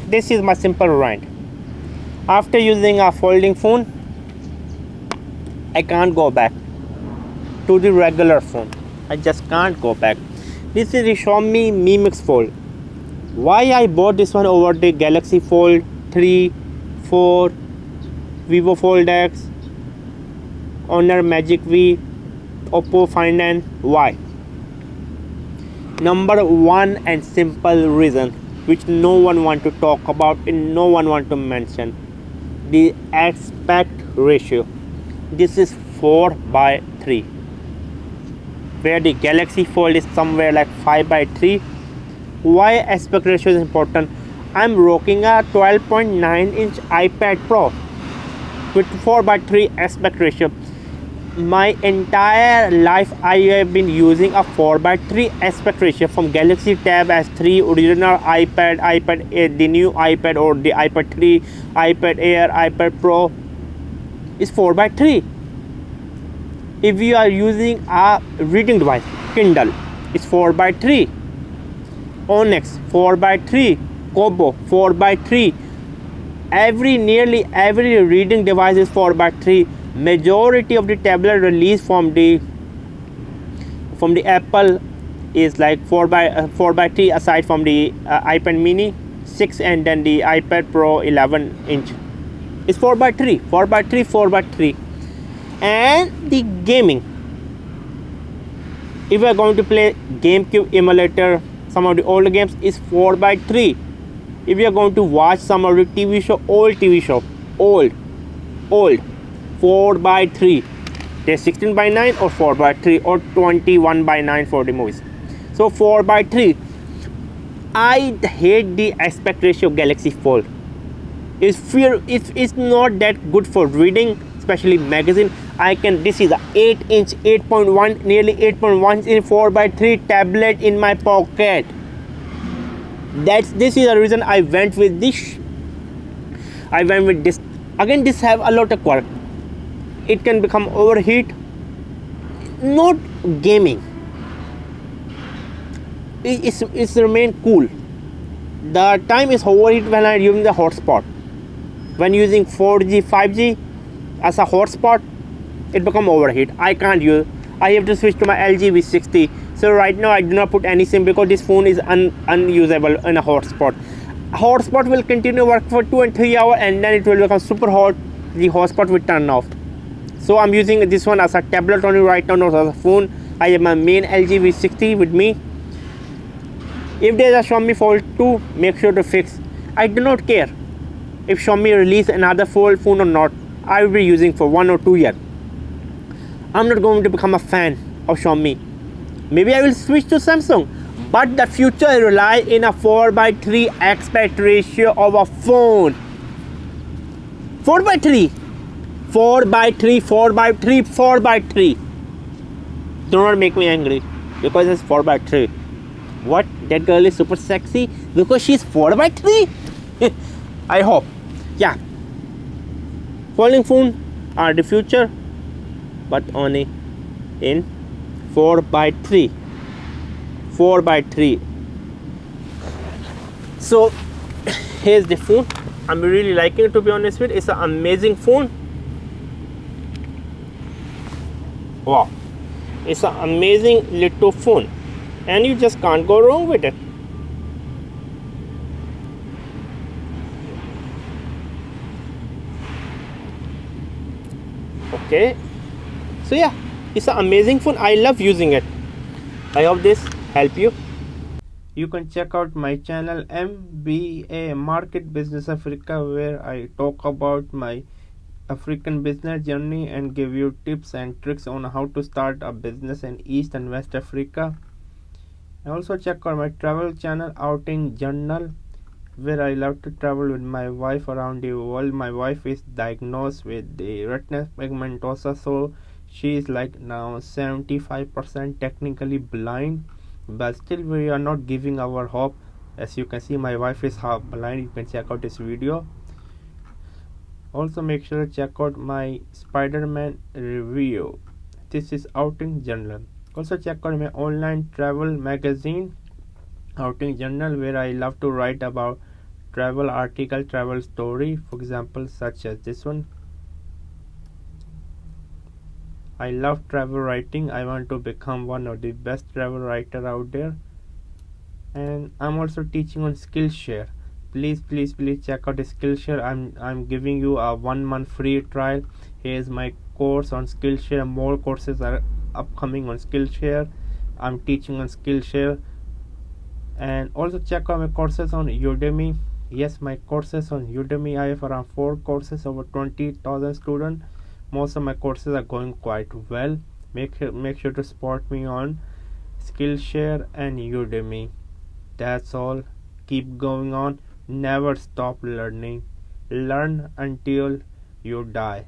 this is my simple rant. After using a folding phone, I can't go back to the regular phone. I just can't go back. This is the Xiaomi Mi Mix Fold. Why I bought this one over the Galaxy Fold 3, 4, Vivo Fold X, Honor Magic V, Oppo Find N. Why? Number one and simple reason, which no one want to talk about and no one want to mention, the aspect ratio. This is 4 by 3, where the Galaxy Fold is somewhere like 5 by 3. Why aspect ratio is important? I'm rocking a 12.9-inch iPad Pro with 4 by 3 aspect ratio. My entire life I have been using a 4 by 3 aspect ratio from Galaxy Tab S3, original iPad Air, the new iPad or the iPad 3, iPad Air, iPad Pro is 4 by 3. If you are using a reading device, Kindle, it's 4 by 3. Onyx 4 by 3, Kobo 4 by 3. Nearly every reading device is 4 by 3. Majority of the tablet released from the Apple is like 4 by 3, aside from the iPad Mini 6 and then the iPad Pro 11-inch. It's 4 by 3, 4 by 3, 4 by 3. And the gaming, if we are going to play GameCube emulator, some of the old games, is 4 by 3. If you are going to watch some of the TV show, old 4 by 3. There's 16 by 9 or 4 by 3 or 21 by 9 for the movies. So 4 by 3. I hate the aspect ratio of Galaxy Fold. It's not that good for reading, especially magazine. This is a 8-inch, 8.1, nearly 8.1 in 4 by 3 tablet in my pocket. This is the reason I went with this. Again, this have a lot of quirk. It can become overheat. Not gaming. It's remain cool. The time is overheat when I'm using the hotspot. When using 4G, 5G as a hotspot, it become overheat. I can't use. I have to switch to my LG V60. So right now I do not put any SIM because this phone is unusable in a hotspot. Hotspot will continue work for 2 and 3 hours and then it will become super hot. The hotspot will turn off. So I'm using this one as a tablet only right now, not as a phone. I have my main LG V60 with me. If there is a Xiaomi Fold 2, make sure to fix. I do not care if Xiaomi release another Fold phone or not. I will be using for 1 or 2 years. I'm not going to become a fan of Xiaomi. Maybe I will switch to Samsung. But the future rely in a 4 by 3 aspect ratio of a phone. 4 by 3. 4 by 3, 4 by 3, 4 by 3. Do not make me angry because it's 4 by 3. What? That girl is super sexy because she's 4 by 3? I hope. Yeah. Folding phone are the future, but only in 4 by 3. 4 by 3. So here's the phone. I'm really liking it, to be honest with. It's an amazing phone. Wow, it's an amazing little phone and you just can't go wrong with it. Okay, so yeah, it's an amazing phone. I love using it. I hope this help you. You can check out my channel MBA Market Business Africa, where I talk about my African business journey and give you tips and tricks on how to start a business in East and West Africa. And also check out my travel channel Outing Journal, where I love to travel with my wife around the world. My wife is diagnosed with the retinitis pigmentosa, so she is like now 75% technically blind, but still we are not giving our hope. As you can see, my wife is half blind. You can check out this video. Also make sure to check out my Spider-Man review. This is Outing Journal. Also check out my online travel magazine Outing Journal, where I love to write about travel article, travel story, for example, such as this one. I love travel writing. I want to become one of the best travel writer out there. And I'm also teaching on Skillshare. Please check out Skillshare. I'm giving you a 1 month free trial. Here's my course on Skillshare. More courses are upcoming on Skillshare. I'm teaching on Skillshare. And also check out my courses on Udemy. Yes, my courses on Udemy. I have around 4 courses, over 20,000 students. Most of my courses are going quite well. Make sure to support me on Skillshare and Udemy. That's all. Keep going on. Never stop learning. Learn until you die.